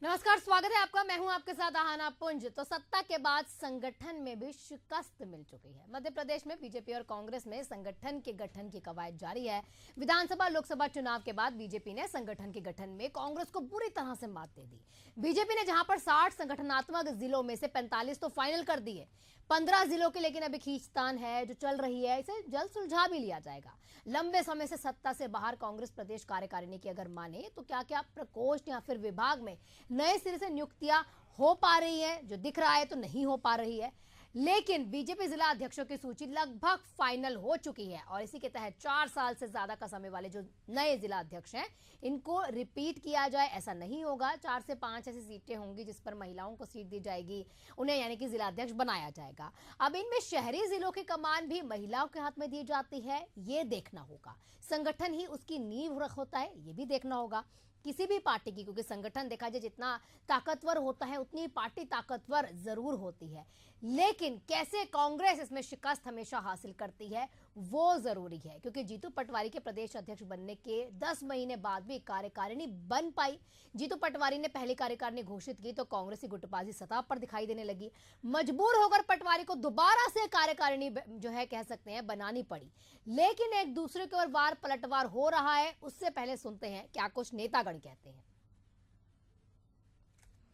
नमस्कार, स्वागत है आपका। मैं हूं आपके साथ आहाना पुंज। तो सत्ता के बाद संगठन में भी शिकस्त मिल चुकी है। मध्य प्रदेश में बीजेपी और कांग्रेस में संगठन के गठन की कवायद जारी है। विधानसभा लोकसभा चुनाव के बाद बीजेपी ने संगठन के गठन में कांग्रेस को बुरी तरह से मात दे दी। बीजेपी ने जहां पर 60 संगठनात्मक जिलों में से 45 तो फाइनल कर दिए, 15 जिलों की लेकिन अभी खींचतान है जो चल रही है, इसे जल्द सुलझा भी लिया जाएगा। लंबे समय से सत्ता से बाहर कांग्रेस प्रदेश कार्यकारिणी की अगर माने तो क्या क्या प्रकोष्ठ या फिर विभाग में नए सिरे से नियुक्तियां हो पा रही है, जो दिख रहा है तो नहीं हो पा रही है। लेकिन बीजेपी जिला अध्यक्षों की सूची लगभग फाइनल हो चुकी है और इसी के तहत 4 साल से ज्यादा का समय वाले जो नए जिला अध्यक्ष हैं इनको रिपीट किया जाए ऐसा नहीं होगा। 4 से 5 ऐसी सीटें होंगी जिस पर महिलाओं को सीट दी जाएगी, उन्हें यानी कि जिला अध्यक्ष बनाया जाएगा। अब इनमें शहरी जिलों की कमान भी महिलाओं के हाथ में दी जाती है, ये देखना होगा। संगठन ही उसकी नींव होता है, ये भी देखना होगा किसी भी पार्टी की, क्योंकि संगठन देखा जाए जितना ताकतवर होता है उतनी पार्टी ताकतवर जरूर होती है। लेकिन कैसे कांग्रेस इसमें शिकस्त हमेशा हासिल करती है वो जरूरी है, क्योंकि जीतू पटवारी के प्रदेश अध्यक्ष बनने के 10 महीने बाद भी कार्यकारिणी बन पाई। जीतू पटवारी ने पहली कार्यकारिणी घोषित की तो कांग्रेस की गुटबाजी सतह पर दिखाई देने लगी। मजबूर होकर पटवारी को दोबारा से कार्यकारिणी जो है कह सकते हैं बनानी पड़ी। लेकिन एक दूसरे के ओर वार पलटवार हो रहा है, उससे पहले सुनते हैं क्या कुछ नेतागण कहते हैं।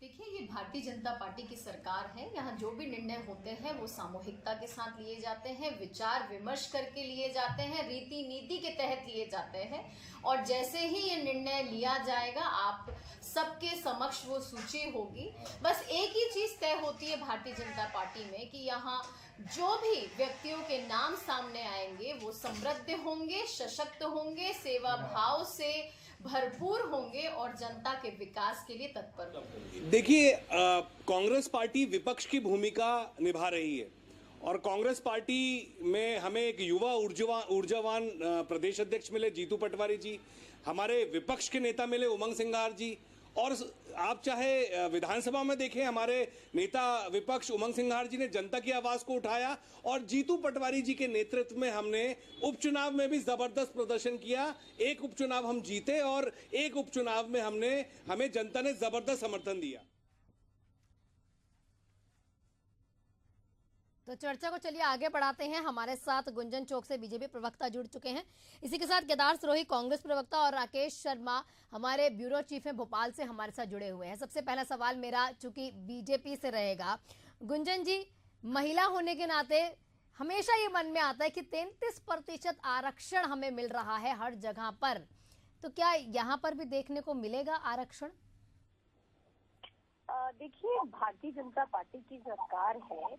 देखिए, ये भारतीय जनता पार्टी की सरकार है। यहाँ जो भी निर्णय होते हैं वो सामूहिकता के साथ लिए जाते हैं, विचार विमर्श करके लिए जाते हैं, रीति नीति के तहत लिए जाते हैं। और जैसे ही ये निर्णय लिया जाएगा आप सबके समक्ष वो सूची होगी। बस एक ही चीज तय होती है भारतीय जनता पार्टी में कि यहाँ जो भी व्यक्तियों के नाम सामने आएंगे वो समृद्ध होंगे, सशक्त होंगे, सेवा भाव से भरपूर होंगे और जनता के विकास के लिए तत्पर होंगे। देखिए, कांग्रेस पार्टी विपक्ष की भूमिका निभा रही है और कांग्रेस पार्टी में हमें एक युवा ऊर्जावान प्रदेश अध्यक्ष मिले जीतू पटवारी जी, हमारे विपक्ष के नेता मिले उमंग सिंघार जी, और आप चाहे विधानसभा में देखें हमारे नेता विपक्ष उमंग सिंघार जी ने जनता की आवाज को उठाया और जीतू पटवारी जी के नेतृत्व में हमने उपचुनाव में भी जबरदस्त प्रदर्शन किया। एक उपचुनाव हम जीते और एक उपचुनाव में हमें जनता ने जबरदस्त समर्थन दिया। तो चर्चा को चलिए आगे बढ़ाते हैं। हमारे साथ गुंजन चौक से बीजेपी प्रवक्ता जुड़ चुके हैं, इसी के साथ केदार सिरोही कांग्रेस प्रवक्ता और राकेश शर्मा हमारे ब्यूरो चीफ हैं भोपाल से हमारे साथ जुड़े हुए हैं। सबसे पहला सवाल मेरा चूंकि बीजेपी से रहेगा, गुंजन जी, महिला होने के नाते हमेशा ये मन में आता है कि 33% आरक्षण हमें मिल रहा है हर जगह पर, तो क्या यहाँ पर भी देखने को मिलेगा आरक्षण? देखिए, भारतीय जनता पार्टी की सरकार है,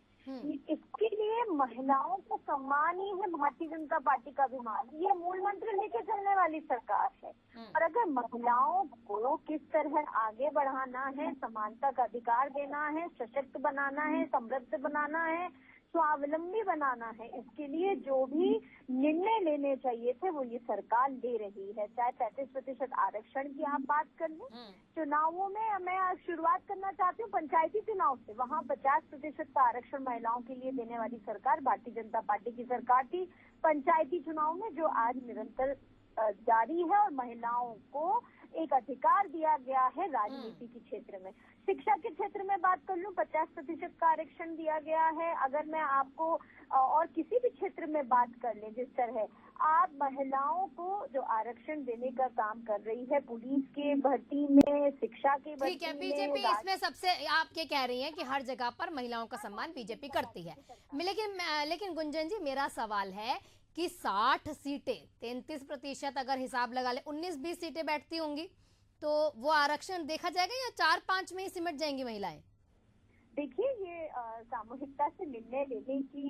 इसके लिए महिलाओं को सम्मान ही है भारतीय जनता पार्टी का अभिमान। ये मूल मंत्र लेके चलने वाली सरकार है। और अगर महिलाओं को किस तरह आगे बढ़ाना है, समानता का अधिकार देना है, सशक्त बनाना है, समृद्ध बनाना है, स्वावलंबी बनाना है, इसके लिए जो भी निर्णय लेने चाहिए थे वो ये सरकार ले रही है। चाहे 35% आरक्षण की आप बात कर लें, चुनावों में मैं शुरुआत करना चाहती हूँ पंचायती चुनाव से, वहाँ 50% का आरक्षण महिलाओं के लिए देने वाली सरकार भारतीय जनता पार्टी की सरकार थी। पंचायती चुनाव में जो आज निरंतर जारी है और महिलाओं को एक अधिकार दिया गया है राजनीति के क्षेत्र में। शिक्षा के क्षेत्र में बात कर लूं, 50% का आरक्षण दिया गया है। अगर मैं आपको और किसी भी क्षेत्र में बात कर लें, जिस तरह आप महिलाओं को जो आरक्षण देने का काम कर रही है, पुलिस के भर्ती में, शिक्षा की भर्ती में, ठीक है, बीजेपी इसमें सबसे आप ये कह रही हैं कि हर जगह पर महिलाओं का सम्मान बीजेपी करती है। लेकिन गुंजन जी, मेरा सवाल है कि 60 सीटें 33% अगर हिसाब लगा ले 19-20 सीटें बैठती होंगी तो वो आरक्षण देखा जाएगा या 4-5 में ही सिमट जाएंगी महिलाएं? देखिए, ये सामूहिकता से निर्णय लेने की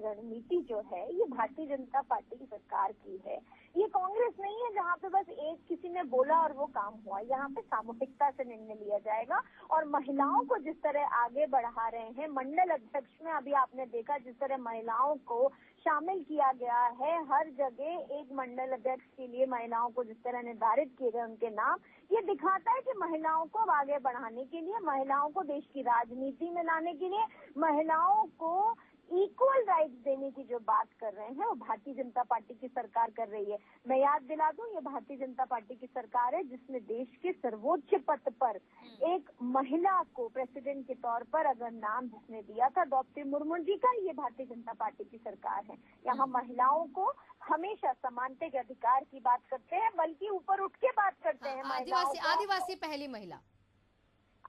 रणनीति जो है ये भारतीय जनता पार्टी की सरकार की है। ये कांग्रेस नहीं है जहाँ पे बस एक किसी ने बोला और वो काम हुआ। यहाँ पे सामूहिकता से निर्णय लिया जाएगा और महिलाओं को जिस तरह आगे बढ़ा रहे हैं, मंडल अध्यक्ष में अभी आपने देखा जिस तरह महिलाओं को शामिल किया गया है, हर जगह एक मंडल अध्यक्ष के लिए महिलाओं को जिस तरह निर्धारित किए गए उनके नाम, ये दिखाता है कि महिलाओं को अब आगे बढ़ाने के लिए, महिलाओं को देश की राजनीति में लाने के लिए, महिलाओं को इक्वल राइट्स देने की जो बात कर रहे हैं वो भारतीय जनता पार्टी की सरकार कर रही है। मैं याद दिला दूं, ये भारतीय जनता पार्टी की सरकार है जिसने देश के सर्वोच्च पद पर एक महिला को प्रेसिडेंट के तौर पर अगर नाम जिसने दिया था द्रौपदी मुर्मू जी का, ये भारतीय जनता पार्टी की सरकार है। यहाँ महिलाओं को हमेशा समानता के अधिकार की बात करते हैं, बल्कि ऊपर उठ के बात करते हैं। आदिवासी पहली महिला,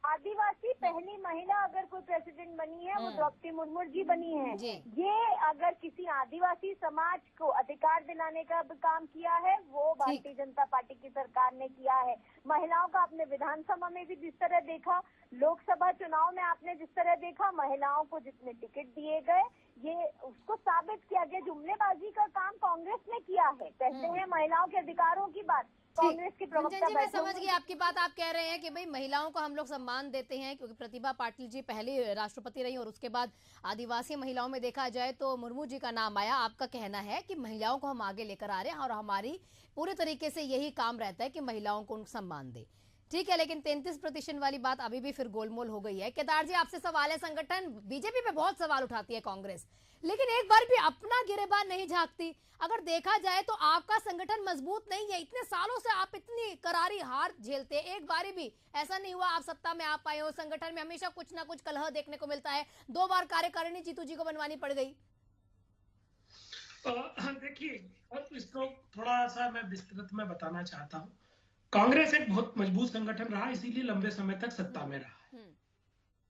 आदिवासी पहली महिला अगर कोई प्रेसिडेंट बनी है वो द्रौपदी मुर्मू जी बनी है। ये अगर किसी आदिवासी समाज को अधिकार दिलाने का भी काम किया है वो भारतीय जनता पार्टी की सरकार ने किया है। महिलाओं का आपने विधानसभा में भी जिस तरह देखा, लोकसभा चुनाव में आपने जिस तरह देखा, महिलाओं को जितने टिकट दिए गए, ये उसको साबित किया गया। जुमलेबाजी का काम कांग्रेस ने किया है। कहते हैं महिलाओं के अधिकारों की बात, कांग्रेस की प्रवक्ता मैं समझ गई आपकी बात। आप कह रहे हैं कि भाई महिलाओं को हम लोग सम्मान देते हैं क्योंकि प्रतिभा पाटिल जी पहली राष्ट्रपति रही और उसके बाद आदिवासी महिलाओं में देखा जाए तो मुर्मू जी का नाम आया। आपका कहना है कि महिलाओं को हम आगे लेकर आ रहे हैं और हमारी पूरे तरीके से यही काम रहता है कि महिलाओं को सम्मान दे। ठीक है, लेकिन 33% वाली बात अभी भी फिर गोलमोल हो गई है। केदार जी, आपसे सवाल है। संगठन बीजेपी पे बहुत सवाल उठाती है कांग्रेस, लेकिन एक बार भी अपना गिरेबान नहीं झांकती। अगर देखा जाए तो आपका संगठन मजबूत नहीं है। इतने सालों से आप इतनी करारी हार झेलते, एक बारी भी ऐसा नहीं हुआ आप सत्ता में आ पाए हो। संगठन में हमेशा कुछ ना कुछ कलह देखने को मिलता है। 2 बार कार्यकारिणी जीतू जी को बनवानी पड़ गई। देखिए, इसको थोड़ा सा मैं विस्तृत में बताना चाहता हूँ। कांग्रेस एक बहुत मजबूत संगठन रहा, इसीलिए लंबे समय तक सत्ता में रहा है।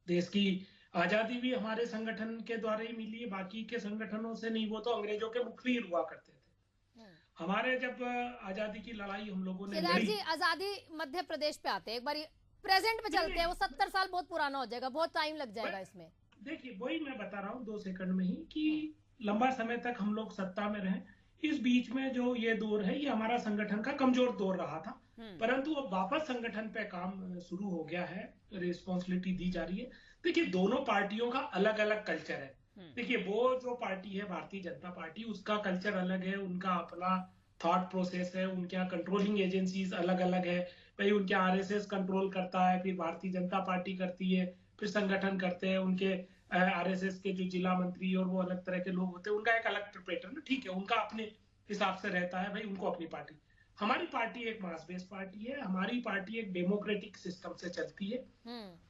देश की आजादी भी हमारे संगठन के द्वारा ही मिली है, बाकी के संगठनों से नहीं। वो तो अंग्रेजों के मुखबिर हुआ करते थे। हमारे जब आजादी की लड़ाई हम लोगों ने लड़ी, जी आजादी मध्य प्रदेश पे आते हैं, एक बार प्रेजेंट पे चलते हैं। वो 70 साल बहुत पुराना हो जाएगा, बहुत टाइम लग जाएगा इसमें। देखिए, वही मैं बता रहा हूँ 2 सेकंड में ही कि लंबा समय तक हम लोग सत्ता में रहे। इस बीच में जो ये दौर है, ये हमारा संगठन का कमजोर दौर रहा था, परंतु अब वापस संगठन पे काम शुरू हो गया है, रिस्पॉन्सिबिलिटी दी जा रही है। देखिए, दोनों पार्टियों का अलग अलग कल्चर है। देखिए, वो जो पार्टी है भारतीय जनता पार्टी, उसका कल्चर अलग है, उनका अपना थॉट प्रोसेस है, उनके कंट्रोलिंग एजेंसीज अलग अलग है। भाई उनके आरएसएस कंट्रोल करता है, फिर भारतीय जनता पार्टी करती है, फिर संगठन करते हैं उनके आरएसएस के जो जिला मंत्री और वो अलग तरह के लोग होते हैं, उनका एक अलग पैटर्न। ठीक है, उनका अपने हिसाब से रहता है, भाई उनको अपनी पार्टी। हमारी पार्टी एक मास बेस्ड पार्टी है, हमारी पार्टी एक डेमोक्रेटिक सिस्टम से चलती है।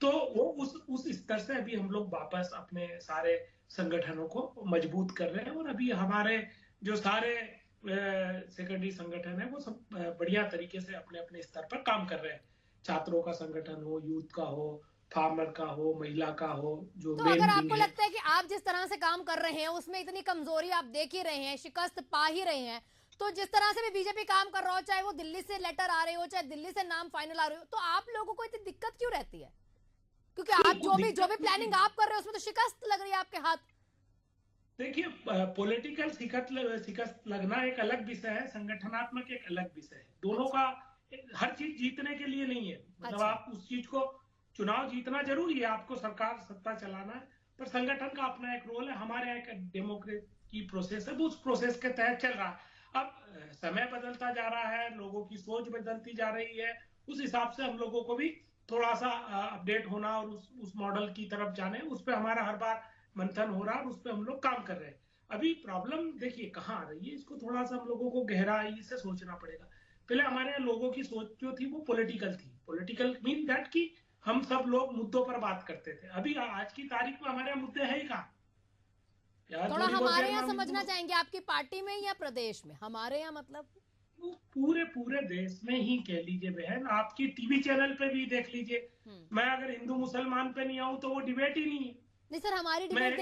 तो वो उस स्तर से अभी हम लोग वापस अपने सारे संगठनों को मजबूत कर रहे हैं। और अभी हमारे जो सारे सेकेंडरी संगठन है वो सब बढ़िया तरीके से अपने अपने स्तर पर काम कर रहे हैं। छात्रों का संगठन हो, यूथ का हो, फार्मर का हो, महिला का हो, जो तो अगर आपको लगता है कि आप जिस तरह से काम कर रहे हैं उसमें इतनी कमजोरी आप देख ही रहे हैं, शिकस्त पा ही रहे हैं, तो जिस तरह से भी बीजेपी काम कर रहा हो, चाहे वो दिल्ली से लेटर आ रहे हो, चाहे दिल्ली से नाम फाइनल आ रहे हो, तो आप लोगों को इतनी दिक्कत क्यों रहती है? क्योंकि आप जो भी प्लानिंग आप कर रहे हो उसमें तो शिकस्त लग रही है आपके हाथ। देखिए, पॉलिटिकल शिकस्त लगना एक अलग विषय है, संगठनात्मक एक अलग विषय है। दोनों का हर चीज जीतने के लिए नहीं है। मतलब आप उस चीज को, चुनाव जीतना जरूरी है, आपको सरकार सत्ता चलाना है, पर संगठन का अपना एक रोल है। हमारे यहाँ एक डेमोक्रेसी की प्रोसेस है, तो उस प्रोसेस के तहत चल रहा है। अब समय बदलता जा रहा है, लोगों की सोच बदलती जा रही है, उस हिसाब से हम लोगों को भी थोड़ा सा अपडेट होना और उस मॉडल की तरफ जाने, उस पर हमारा हर बार मंथन हो रहा है और उस पर हम लोग काम कर रहे हैं। अभी प्रॉब्लम देखिए कहाँ आ रही है, इसको थोड़ा सा हम लोगों को गहराई से सोचना पड़ेगा। पहले हमारे यहाँ लोगों की सोच जो थी वो पॉलिटिकल थी। पॉलिटिकल मीन दैट कि हम सब लोग मुद्दों पर बात करते थे। अभी आज की तारीख में हमारे यहाँ मुद्दे है ही कहाँ? थोड़ा हमारे यहाँ समझना चाहेंगे, आपकी पार्टी में या प्रदेश में? हमारे यहाँ मतलब पूरे देश में ही कह लीजिए बहन, आपकी टीवी चैनल पे भी देख लीजिए। मैं अगर हिंदू मुसलमान पे नहीं आऊँ तो वो डिबेट ही नहीं है। नहीं सर, हमारी डिबेट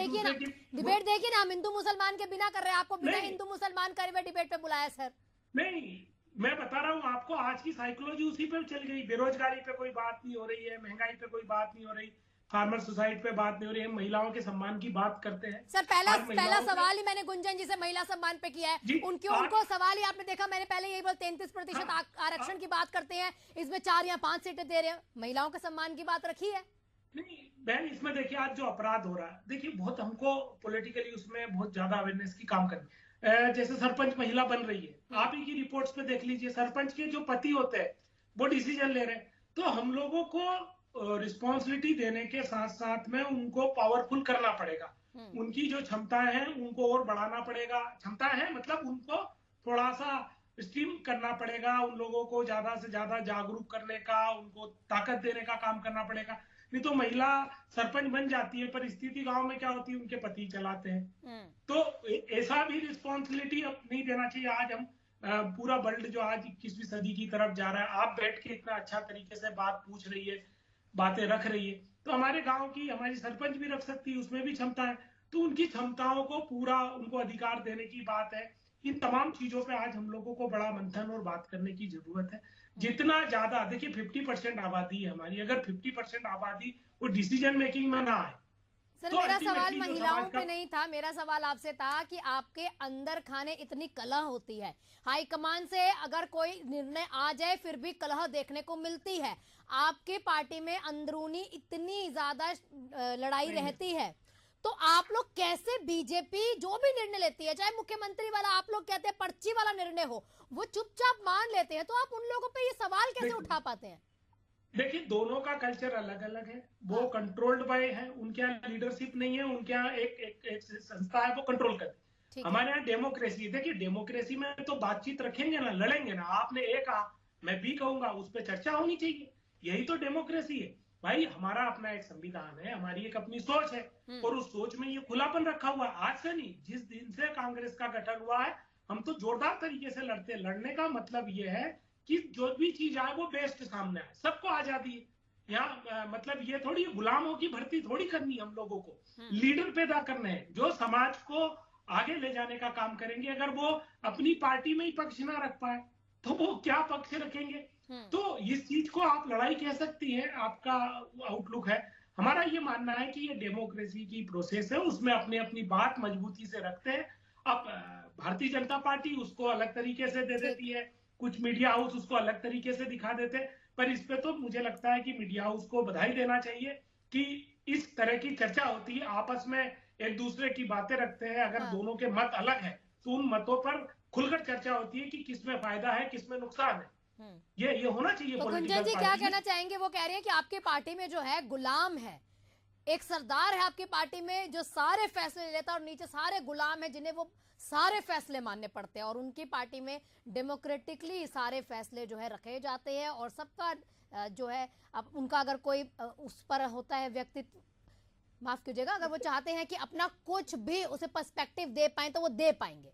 देखिए ना, हम हिंदू मुसलमान के बिना कर रहे हैं, आपको बिना हिंदू मुसलमान करे हुए डिबेट पे बुलाया सर। नहीं, मैं बता रहा हूँ आपको, आज की साइकोलॉजी उसी पे चल गई। बेरोजगारी पे कोई बात नहीं हो रही है, महंगाई पे कोई बात नहीं हो रही, फार्मर सुसाइड पे बात नहीं हो रही है, महिलाओं के सम्मान की बात करते हैं। सर पहला सवाल ही मैंने गुंजन जी से महिला सम्मान पे किया है। उनको सवाल ही आपने देखा, मैंने पहले यही बोला 33% आरक्षण की बात करते हैं, इसमें 4 या 5 सीटें दे रहे हैं, महिलाओं के सम्मान की बात रखी है? नहीं बहन, इसमें देखिए आज जो अपराध हो रहा है, देखिए बहुत हमको पॉलिटिकली उसमें बहुत ज्यादा अवेयरनेस की काम करनी। जैसे सरपंच महिला बन रही है, आप ही की रिपोर्ट्स पे देख लीजिए, सरपंच के जो पति होते हैं वो डिसीजन ले रहे हैं। तो हम लोगों को रिस्पॉन्सिबिलिटी देने के साथ साथ में उनको पावरफुल करना पड़ेगा। उनकी जो क्षमताएं हैं उनको और बढ़ाना पड़ेगा। क्षमताएं हैं मतलब उनको थोड़ा सा स्ट्रीम करना पड़ेगा, उन लोगों को ज्यादा से ज्यादा जागरूक करने का, उनको ताकत देने का काम करना पड़ेगा। नहीं तो महिला सरपंच बन जाती है पर स्थिति गांव में क्या होती है, उनके पति चलाते हैं। तो ऐसा भी रिस्पॉन्सिबिलिटी अब नहीं देना चाहिए। आज हम पूरा वर्ल्ड जो आज 21वीं सदी की तरफ जा रहा है, आप बैठ के इतना अच्छा तरीके से बात पूछ रही है, बातें रख रही है, तो हमारे गांव की हमारी सरपंच भी रख सकती है, उसमें भी क्षमता है। तो उनकी क्षमताओं को पूरा उनको अधिकार देने की बात है। इन तमाम चीजों पे आज हम लोगों को बड़ा मंथन और बात करने की जरूरत है। जितना ज्यादा देखिए 50% आबादी है हमारी, अगर 50% आबादी वो डिसीजन मेकिंग में ना आए। सर तो मेरा सवाल ultimately जो महिलाओं समाज का- पे नहीं था, मेरा सवाल आपसे था कि आपके अंदर खाने इतनी कलह होती है, हाईकमान से अगर कोई निर्णय आ जाए फिर भी कलह देखने को मिलती है, आपके पार्टी में अंदरूनी इतनी ज्यादा लड़ाई रहती है, तो आप लोग कैसे, बीजेपी जो भी निर्णय लेती है, चाहे मुख्यमंत्री वाला आप लोग कहते हैं पर्ची वाला निर्णय हो, वो चुपचाप मान लेते हैं, तो आप उन लोगों पे ये सवाल कैसे उठा पाते हैं? देखिए दोनों का कल्चर अलग अलग है। वो कंट्रोल्ड बाय है, उनके यहाँ लीडरशिप नहीं है, उनके यहाँ एक संस्था है वो कंट्रोल करती है। हमारे यहाँ डेमोक्रेसी है। देखिए डेमोक्रेसी में तो बातचीत रखेंगे ना, लड़ेंगे ना, आपने ए कहा मैं बी कहूंगा, उस पर चर्चा होनी चाहिए। यही तो डेमोक्रेसी है भाई। हमारा अपना एक संविधान है, हमारी एक अपनी सोच है, और उस सोच में ये खुलापन रखा हुआ है। आज से नहीं, जिस दिन से कांग्रेस का गठन हुआ है हम तो जोरदार तरीके से लड़ते हैं। लड़ने का मतलब ये है कि जो भी चीज आए वो बेस्ट सामने आए, सबको आजादी है। यहाँ मतलब ये थोड़ी गुलामों की भर्ती थोड़ी करनी है, हम लोगों को लीडर पैदा करने हैं जो समाज को आगे ले जाने का काम करेंगे। अगर वो अपनी पार्टी में ही पक्ष ना रख पाए तो वो क्या पक्ष रखेंगे? तो इस चीज को आप लड़ाई कह सकती है, आपका आउटलुक है। हमारा ये मानना है कि ये डेमोक्रेसी की प्रोसेस है, उसमें अपनी अपनी बात मजबूती से रखते हैं। अब भारतीय जनता पार्टी उसको अलग तरीके से दे देती है, कुछ मीडिया हाउस उसको अलग तरीके से दिखा देते हैं। पर इस पे तो मुझे लगता है कि मीडिया हाउस को बधाई देना चाहिए कि इस तरह की चर्चा होती है, आपस में एक दूसरे की बातें रखते हैं। अगर दोनों के मत अलग है तो उन मतों पर खुलकर चर्चा होती है कि किसमें फायदा है, किसमें नुकसान है। ये होना चाहिए। तो गुंजन जी क्या कहना चाहेंगे? वो कह रही है कि आपकी पार्टी में जो है गुलाम है, एक सरदार है आपकी पार्टी में जो सारे फैसले लेता है और नीचे सारे गुलाम है जिन्हें वो सारे फैसले मानने पड़ते हैं, और उनकी पार्टी में डेमोक्रेटिकली सारे फैसले जो है रखे जाते हैं और सबका जो है अब उनका अगर कोई उस पर होता है व्यक्तित्व, माफ कीजिएगा, अगर वो चाहते हैं कि अपना कुछ भी उसे पर्सपेक्टिव दे पाए तो वो दे पाएंगे।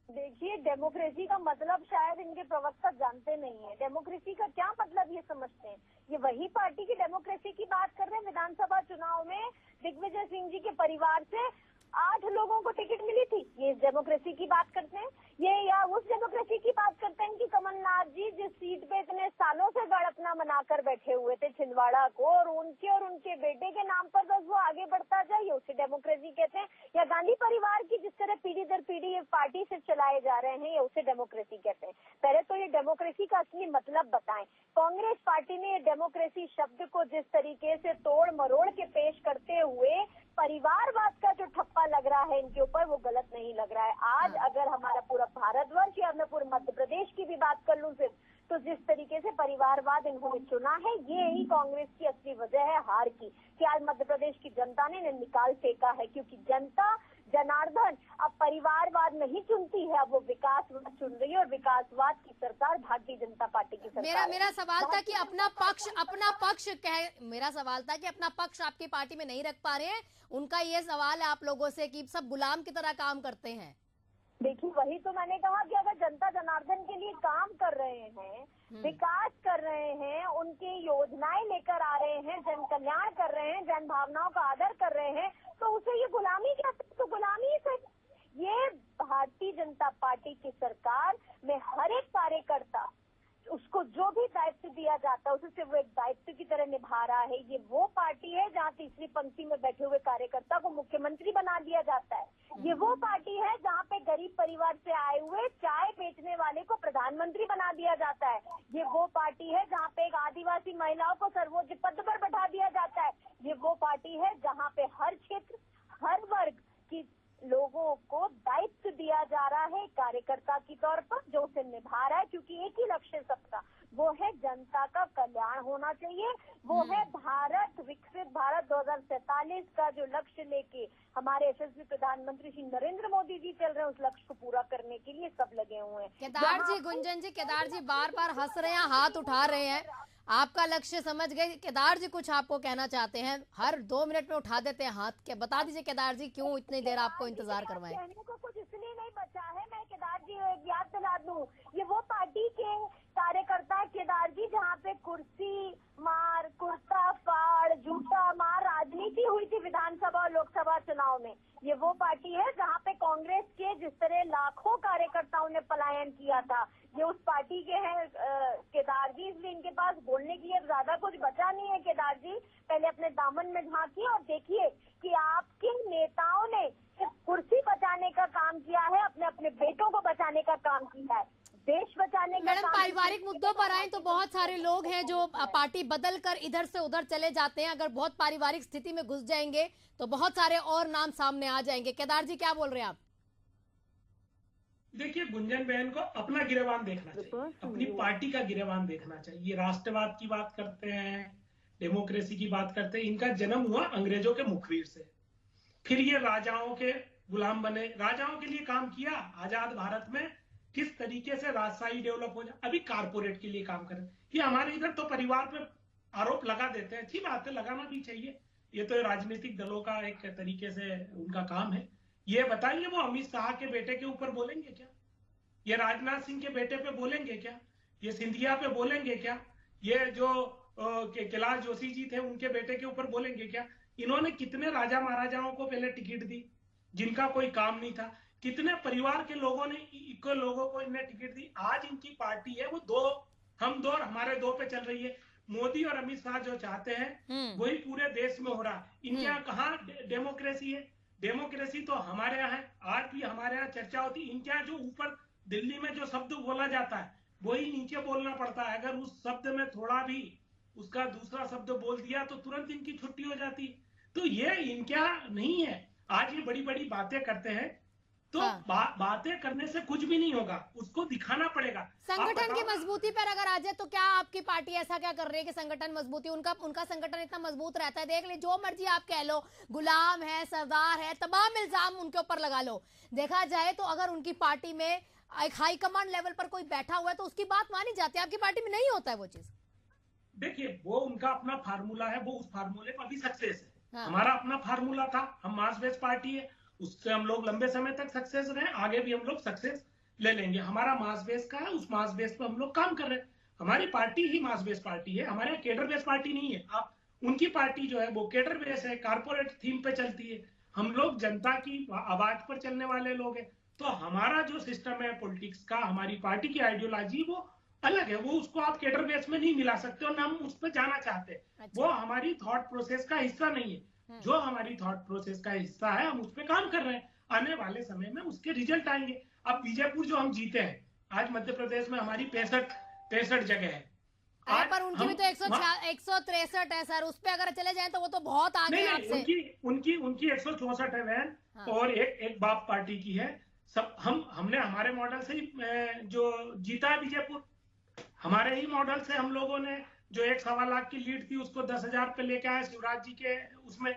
देखिए डेमोक्रेसी का मतलब शायद इनके प्रवक्ता जानते नहीं है। डेमोक्रेसी का क्या मतलब ये समझते हैं? ये वही पार्टी की डेमोक्रेसी की बात कर रहे हैं। विधानसभा चुनाव में दिग्विजय सिंह जी के परिवार से 8 लोगों को टिकट मिली थी, ये इस डेमोक्रेसी की बात करते हैं? ये या उस डेमोक्रेसी की बात करते हैं कि कमलनाथ जी जिस सीट पे इतने सालों से गढ़ अपना बनाकर बैठे हुए थे छिंदवाड़ा को, और उनके बेटे के नाम पर बस वो आगे बढ़ता जाए, उसे डेमोक्रेसी कहते हैं? या गांधी परिवार की जिस तरह पीढ़ी दर पीढ़ी ये पार्टी से चलाए जा रहे हैं, ये उसे डेमोक्रेसी कहते हैं? पहले तो ये डेमोक्रेसी का असली मतलब बताएं। कांग्रेस पार्टी ने डेमोक्रेसी शब्द को जिस तरीके से तोड़ मरोड़ के पेश करते हुए परिवारवाद का जो ठप्पा लग रहा है इनके ऊपर, वो गलत नहीं लग रहा है। आज अगर हमारा पूरा भारतवर्ष या मैं पूरे मध्य प्रदेश की भी बात कर लूं सिर्फ, तो जिस तरीके से परिवारवाद इन्होंने चुना है, ये ही कांग्रेस की असली वजह है हार की, कि आज मध्य प्रदेश की जनता ने इन्हें निकाल फेंका है। क्योंकि जनता जनार्दन अब परिवारवाद नहीं चुनती है, अब वो विकासवाद चुन रही है, और विकासवाद की सरकार भारतीय जनता पार्टी की सरकार। मेरा सवाल था कि अपना पक्ष आपकी पार्टी में नहीं रख पा रहे हैं, उनका ये सवाल है आप लोगों से कि सब गुलाम की तरह काम करते हैं। देखिए वही तो मैंने कहा कि अगर जनता जनार्दन के लिए काम कर रहे हैं, विकास कर रहे हैं, उनकी योजनाएं लेकर आ रहे हैं, जन कल्याण कर रहे हैं, जन भावनाओं का आदर कर रहे हैं, तो उसे ये गुलामी कहते हैं? तो गुलामी से ये भारतीय जनता पार्टी की सरकार में हर एक कार्यकर्ता उसको जो भी दायित्व दिया जाता है उसे सिर्फ वो एक दायित्व की तरह निभा रहा है। ये वो पार्टी है जहाँ तीसरी पंक्ति में बैठे हुए कार्यकर्ता को मुख्यमंत्री बना दिया जाता है। ये वो पार्टी है जहाँ पे गरीब परिवार से आए हुए चाय बेचने वाले को प्रधानमंत्री बना दिया जाता है। ये वो पार्टी है जहाँ पे एक आदिवासी महिलाओं को सर्वोच्च पद पर बैठा दिया जाता है। ये वो पार्टी है जहाँ पे हर क्षेत्र, हर वर्ग की लोगों को दायित्व दिया जा रहा है कार्यकर्ता की तौर पर, जो उसे निभा रहा है, क्योंकि एक ही लक्ष्य सबका, वो है जनता का कल्याण होना चाहिए, वो है भारत विकसित भारत 2047 का जो लक्ष्य लेके हमारे यशस्वी प्रधानमंत्री श्री नरेंद्र मोदी जी चल रहे हैं, उस लक्ष्य को पूरा करने के लिए सब लगे हुए हैं। केदार जी, गुंजन जी, केदार जी बार बार हंस रहे हैं, हाथ उठा रहे हैं, आपका लक्ष्य समझ गए। केदार जी कुछ आपको कहना चाहते हैं, हर 2 मिनट में उठा देते हैं हाथ, के बता दीजिए केदार जी क्यों इतनी देर आपको इंतजार करवाएं। कहने को कुछ इसलिए नहीं बचा है, मैं केदार जी एक याद दिला दूं, ये वो पार्टी के कार्यकर्ता है केदार जी जहाँ पे कुर्सी मार, कुर्ता फाड़, जूता मार राजनीति हुई थी विधानसभा और लोकसभा चुनाव में। ये वो पार्टी है जहाँ पे कांग्रेस के जिस तरह लाखों कार्यकर्ताओं ने पलायन किया था, ये उस पार्टी के हैं केदार जी, इसलिए इनके पास बोलने के लिए ज्यादा कुछ बचा नहीं है। केदार जी पहले अपने दामन में झांकिए और देखिए कि आपके नेताओं ने सिर्फ कुर्सी बचाने का काम किया है, अपने अपने बेटों को बचाने का काम किया है, देश बचाने का। मैडम, पारिवारिक मुद्दों पर आए तो बहुत सारे लोग हैं जो पार्टी बदल कर इधर से उधर चले जाते हैं। अगर बहुत पारिवारिक स्थिति में घुस जाएंगे तो बहुत सारे और नाम सामने आ जाएंगे। केदार जी क्या बोल रहे हैं आप? देखिए, गुंजन बहन को अपना गिरेबान देखना चाहिए, अपनी पार्टी का गिरेबान देखना चाहिए। ये राष्ट्रवाद की बात करते हैं, डेमोक्रेसी की बात करते हैं। इनका जन्म हुआ अंग्रेजों के मुखबिर से, फिर ये राजाओं के गुलाम बने, राजाओं के लिए काम किया। आजाद भारत में किस तरीके से राजशाही डेवलप हो जाए, अभी कारपोरेट के लिए काम करें। ये हमारे इधर तो परिवार पे आरोप लगा देते हैं, अच्छी बात है, लगाना भी चाहिए, ये तो राजनीतिक दलों का एक तरीके से उनका काम है। ये बताइए, वो अमित शाह के बेटे के ऊपर बोलेंगे क्या? ये राजनाथ सिंह के बेटे पे बोलेंगे क्या? ये सिंधिया पे बोलेंगे क्या? ये जो कैलाश जोशी जी थे उनके बेटे के ऊपर बोलेंगे क्या? इन्होंने कितने राजा महाराजाओं को पहले टिकट दी जिनका कोई काम नहीं था, कितने परिवार के लोगों को इन्हें टिकट दी। आज इनकी पार्टी है वो हम दो और हमारे दो पे चल रही है। मोदी और अमित शाह जो चाहते हैं वही पूरे देश में हो रहा है। इनके यहाँ कहाँ डेमोक्रेसी है? डेमोक्रेसी तो हमारे यहाँ है, आज भी हमारे यहाँ चर्चा होती है। इनके यहाँ जो ऊपर दिल्ली में जो शब्द बोला जाता है वही नीचे बोलना पड़ता है। अगर उस शब्द में थोड़ा भी उसका दूसरा शब्द बोल दिया तो तुरंत इनकी छुट्टी हो जाती। तो ये इनके यहाँ नहीं है। आज ये बड़ी बड़ी बातें करते हैं तो बातें करने से कुछ भी नहीं होगा, उसको दिखाना पड़ेगा। संगठन की मजबूती पर अगर आ जाए तो क्या आपकी पार्टी ऐसा क्या कर रही है कि संगठन मजबूती, उनका संगठन इतना मजबूत रहता है? देख ले, जो मर्जी आप कह लो, गुलाम है, सरदार है, तमाम इल्जाम उनके ऊपर लगा लो। देखा जाए तो अगर उनकी पार्टी में एक हाई कमांड लेवल पर कोई बैठा हुआ है तो उसकी बात मानी जाती है, आपकी पार्टी में नहीं होता है वो चीज। देखिए, वो उनका अपना फार्मूला है, वो उस फार्मूले पर भी सक्सेस है। हमारा अपना फार्मूला था, हम मास बेस पार्टी है, उससे हम लोग लंबे समय तक सक्सेस रहे, आगे भी हम लोग सक्सेस ले लेंगे। हमारा मास बेस का है, उस मास बेस पे हम लोग काम कर रहे हैं। हमारी पार्टी ही मास बेस पार्टी है, हमारे केडर बेस पार्टी नहीं है। आप उनकी पार्टी जो है वो केडर बेस है, कारपोरेट थीम पे चलती है। हम लोग जनता की आवाज पर चलने वाले लोग हैं। तो हमारा जो सिस्टम है पॉलिटिक्स का, हमारी पार्टी की आइडियोलॉजी वो अलग है, वो उसको आप केडर बेस में नहीं मिला सकते और ना हम उस पर जाना चाहते। अच्छा। वो हमारी थॉट प्रोसेस का हिस्सा नहीं है। जो हमारी थॉट प्रोसेस का हिस्सा है, हम उस पर काम कर रहे हैं। आने वाले समय में उसके रिजल्ट आएंगे। अब बीजेपुर जो हम जीते हैं, आज मध्य प्रदेश में हमारी 65 जगह है। पर उनकी भी तो 163 है सर, उस पे अगर चले जाएं तो वो तो बहुत आगे है आपसे। उनकी 164 है बहन। हाँ। और एक बाप पार्टी की है। सब हमने हमारे मॉडल से ही जो जीता है बीजेपुर, हमारे ही मॉडल से हम लोगों ने जो 1.25 लाख की लीड थी उसको 10,000 पे लेके आए शिवराज जी के उसमें।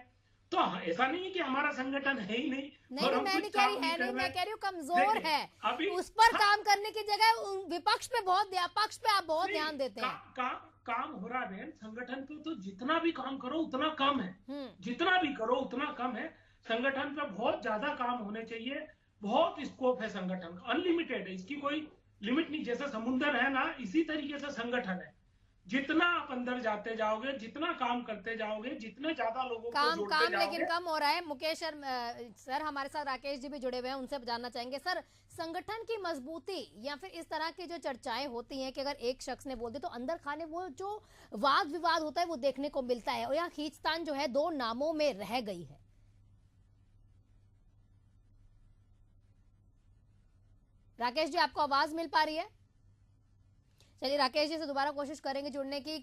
तो ऐसा नहीं है कि हमारा संगठन है ही नहीं। नहीं, मैं नहीं कह रही है, नहीं, मैं कह रही हूँ कमजोर है, उस पर काम करने की जगह विपक्ष पे पक्ष पे आप बहुत ध्यान देते हैं। काम हो रहा है संगठन पे, तो जितना भी काम करो उतना कम है, जितना भी करो उतना कम है। संगठन पे बहुत ज्यादा काम होने चाहिए, बहुत स्कोप है संगठन का, अनलिमिटेड है, इसकी कोई लिमिट नहीं। जैसे समुद्र है ना, इसी तरीके से संगठन है। जितना आप अंदर जाते जाओगे, जितना काम करते जाओगे, जितने ज्यादा लोगों को जोड़ते जाओगे। लेकिन कम हो रहा है। मुकेश सर हमारे साथ राकेश जी भी जुड़े हुए हैं, उनसे जानना चाहेंगे सर, संगठन की मजबूती या फिर इस तरह की जो चर्चाएं होती हैं कि अगर एक शख्स ने बोल दिया तो अंदर खाने वो जो वाद विवाद होता है वो देखने को मिलता है, और यहाँ खींचतान जो है 2 नामों में रह गई है। राकेश जी, आपको आवाज मिल पा रही है? चलिए राकेश जी से दोबारा कोशिश करेंगे जुड़ने की।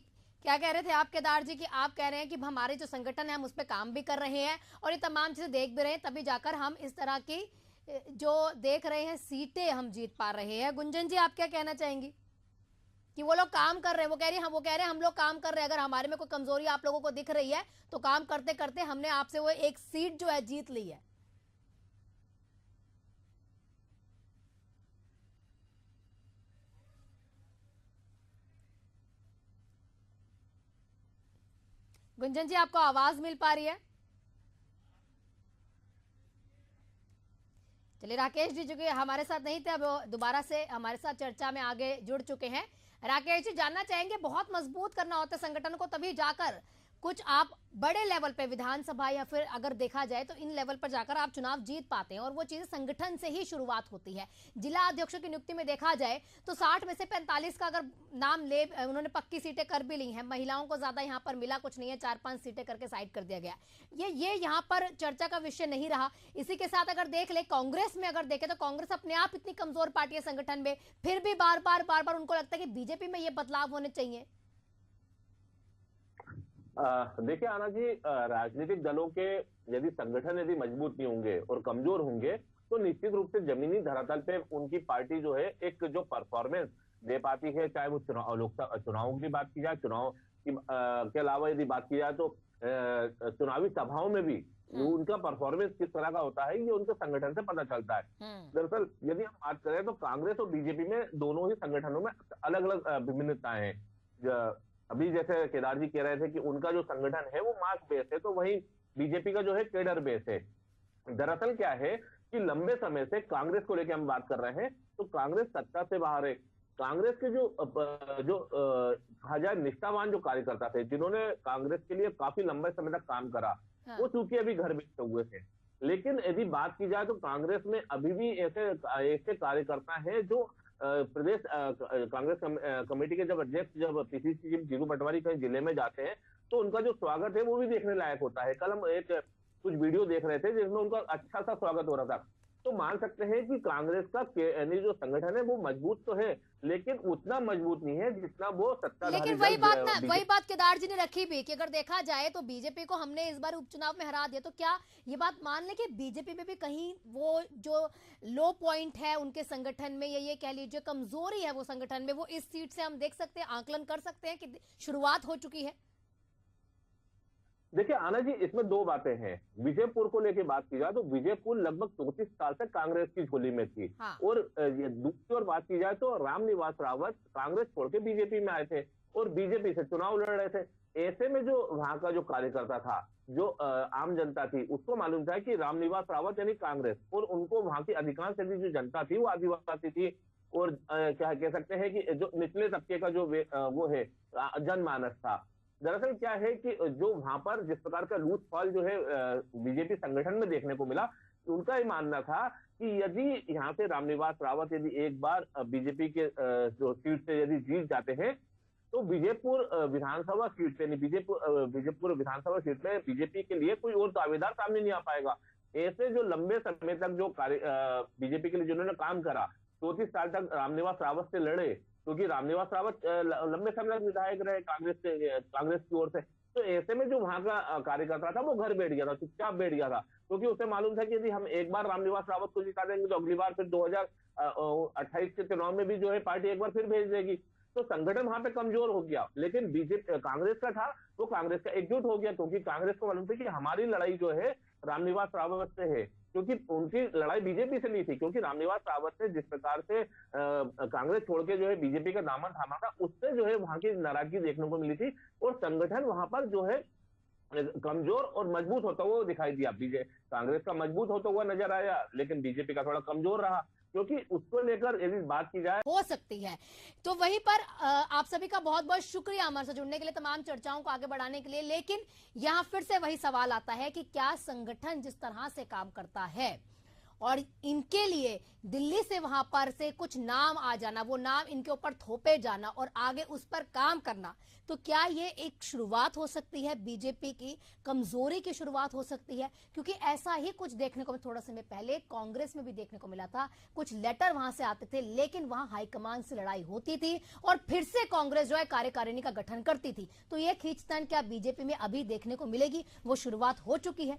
क्या कह रहे थे आप केदार जी कि आप कह रहे हैं कि हमारे जो संगठन है हम उस पर काम भी कर रहे हैं और ये तमाम चीजें देख भी रहे हैं, तभी जाकर हम इस तरह की जो देख रहे हैं सीटें हम जीत पा रहे हैं। गुंजन जी, आप क्या कहना चाहेंगी? कि वो लोग काम कर रहे हैं। वो कह रहे हैं हम लोग काम कर रहे हैं, अगर हमारे में कोई कमजोरी आप लोगों को दिख रही है तो काम करते करते हमने आपसे वो एक सीट जो है जीत ली है। गुंजन जी, आपको आवाज मिल पा रही है? चलिए, राकेश जी जो कि हमारे साथ नहीं थे, अब दोबारा से हमारे साथ चर्चा में आगे जुड़ चुके हैं। राकेश जी, जानना चाहेंगे, बहुत मजबूत करना होता है संगठन को, तभी जाकर कुछ आप बड़े लेवल पे विधानसभा या फिर अगर देखा जाए तो इन लेवल पर जाकर आप चुनाव जीत पाते हैं, और वो चीजें संगठन से ही शुरुआत होती है। जिला अध्यक्षों की नियुक्ति में देखा जाए तो 60 में से 45 का अगर नाम ले, उन्होंने पक्की सीटें कर भी ली हैं। महिलाओं को ज्यादा यहाँ पर मिला कुछ नहीं है, 4-5 सीटें करके साइड कर दिया गया। ये यहाँ पर चर्चा का विषय नहीं रहा। इसी के साथ अगर देख ले, कांग्रेस में अगर देखे तो कांग्रेस अपने आप इतनी कमजोर पार्टी है संगठन में, फिर भी बार बार उनको लगता है कि बीजेपी में ये बदलाव होने चाहिए। देखिए आना जी, राजनीतिक दलों के यदि संगठन यदि मजबूत नहीं होंगे और कमजोर होंगे तो निश्चित रूप से जमीनी धरातल पे उनकी पार्टी जो है एक जो परफॉर्मेंस दे पाती है, चाहे वो लोकसभा चुनावों की बात की जाए, चुनाव के अलावा यदि बात की जाए तो चुनावी सभाओं में भी उनका परफॉर्मेंस किस तरह का होता है ये उनके संगठन से पता चलता है। दरअसल यदि हम बात करें तो कांग्रेस और बीजेपी में दोनों ही संगठनों में अलग अलग विभिन्नताएं हैं। अभी जैसे केदार जी कह रहे थे कि उनका जो संगठन है वो मास बेस है, तो वहीं बीजेपी का जो है कैडर बेस है। दरअसल क्या है कि लंबे समय से कांग्रेस को लेकर हम बात कर रहे हैं तो कांग्रेस सत्ता से बाहर है। कांग्रेस के जो हजार निष्ठावान जो कार्यकर्ता थे जिन्होंने कांग्रेस के लिए काफी लंबे समय तक काम करा, वो चूंकि अभी घर बैठे हुए थे। लेकिन यदि बात की जाए तो कांग्रेस में अभी भी ऐसे कार्यकर्ता हैं जो प्रदेश कांग्रेस कमेटी के जब अध्यक्ष जब पीसीसी चीफ जीतू पटवारी कहीं जिले में जाते हैं तो उनका जो स्वागत है वो भी देखने लायक होता है। कल हम एक कुछ वीडियो देख रहे थे जिसमें उनका अच्छा सा स्वागत हो रहा था। तो मान सकते हैं कि कांग्रेस का यानी जो संगठन है वो मजबूत तो है, लेकिन उतना मजबूत नहीं है जितना वो सत्ताधारी। लेकिन वही बात केदार जी ने रखी भी कि अगर देखा जाए तो बीजेपी को हमने इस बार उपचुनाव में हरा दिया, तो क्या ये बात मान ले कि बीजेपी में भी कहीं वो जो लो पॉइंट है उनके संगठन में, या ये कह लीजिए कमजोरी है वो संगठन में, वो इस सीट से हम देख सकते हैं, आकलन कर सकते हैं कि शुरुआत हो चुकी है? देखिए आना जी, इसमें दो बातें हैं। विजयपुर को लेके बात की जाए तो विजयपुर लगभग 34 साल से कांग्रेस की झोली में थी। हाँ। और दूसरी ओर बात की जाए तो रामनिवास रावत कांग्रेस छोड़ के बीजेपी में आए थे और बीजेपी से चुनाव लड़ रहे थे। ऐसे में जो वहां का जो कार्यकर्ता था, जो आम जनता थी, उसको मालूम था कि रामनिवास रावत यानी कांग्रेस, और उनको वहां की अधिकांश यदि जो जनता थी वो आदिवासी थी और क्या कह सकते हैं कि जो निचले तबके का जो वो है जनमानस था। दरअसल क्या है कि जो वहां पर जिस प्रकार का लूट फॉल जो है बीजेपी संगठन में देखने को मिला, उनका ही मानना था कि यदि यहाँ से रामनिवास रावत यदि एक बार बीजेपी के जो सीट से यदि जीत जाते हैं तो विजयपुर विधानसभा सीट पे विजयपुर विधानसभा सीट में बीजेपी के लिए कोई और दावेदार सामने नहीं आ पाएगा। ऐसे जो लंबे समय तक जो बीजेपी के लिए जिन्होंने काम करा, 34 साल तक रामनिवास रावत से लड़े, क्योंकि रामनिवास रावत लंबे समय तक विधायक रहे कांग्रेस की ओर से। तो ऐसे में जो वहां का कार्यकर्ता था वो घर बैठ गया था, चुपचाप बैठ गया था, क्योंकि उसे मालूम था कि यदि हम एक बार रामनिवास रावत को जिता देंगे तो अगली बार फिर 2028 के चुनाव में भी जो है पार्टी एक बार फिर भेज देगी। तो संगठन वहां पे कमजोर हो गया। लेकिन बीजेपी कांग्रेस का था वो कांग्रेस का एकजुट हो गया, क्योंकि कांग्रेस को मालूम था कि हमारी लड़ाई जो है रामनिवास रावत से है, क्योंकि उनकी लड़ाई बीजेपी से नहीं थी। क्योंकि रामनिवास रावत ने जिस प्रकार से कांग्रेस छोड़ के जो है बीजेपी का दामन थामा था, उससे जो है वहां की नाराजगी देखने को मिली थी और संगठन वहां पर जो है कमजोर और मजबूत होता हुआ दिखाई दिया। कांग्रेस का मजबूत होता हुआ नजर आया, लेकिन बीजेपी का थोड़ा कमजोर रहा, क्योंकि उसको लेकर यदि बात की जाए हो सकती है। तो वहीं पर आप सभी का बहुत बहुत शुक्रिया हमारे साथ जुड़ने के लिए, तमाम चर्चाओं को आगे बढ़ाने के लिए। लेकिन यहाँ फिर से वही सवाल आता है कि क्या संगठन जिस तरह से काम करता है और इनके लिए दिल्ली से वहां पर से कुछ नाम आ जाना, वो नाम इनके ऊपर थोपे जाना और आगे उस पर काम करना, तो क्या ये एक शुरुआत हो सकती है बीजेपी की कमजोरी की शुरुआत हो सकती है? क्योंकि ऐसा ही कुछ देखने को थोड़ा समय पहले कांग्रेस में भी देखने को मिला था। कुछ लेटर वहां से आते थे, लेकिन वहां हाईकमान से लड़ाई होती थी और फिर से कांग्रेस जो है कार्यकारिणी का गठन करती थी। तो ये खींचतान क्या बीजेपी में अभी देखने को मिलेगी? वो शुरुआत हो चुकी है।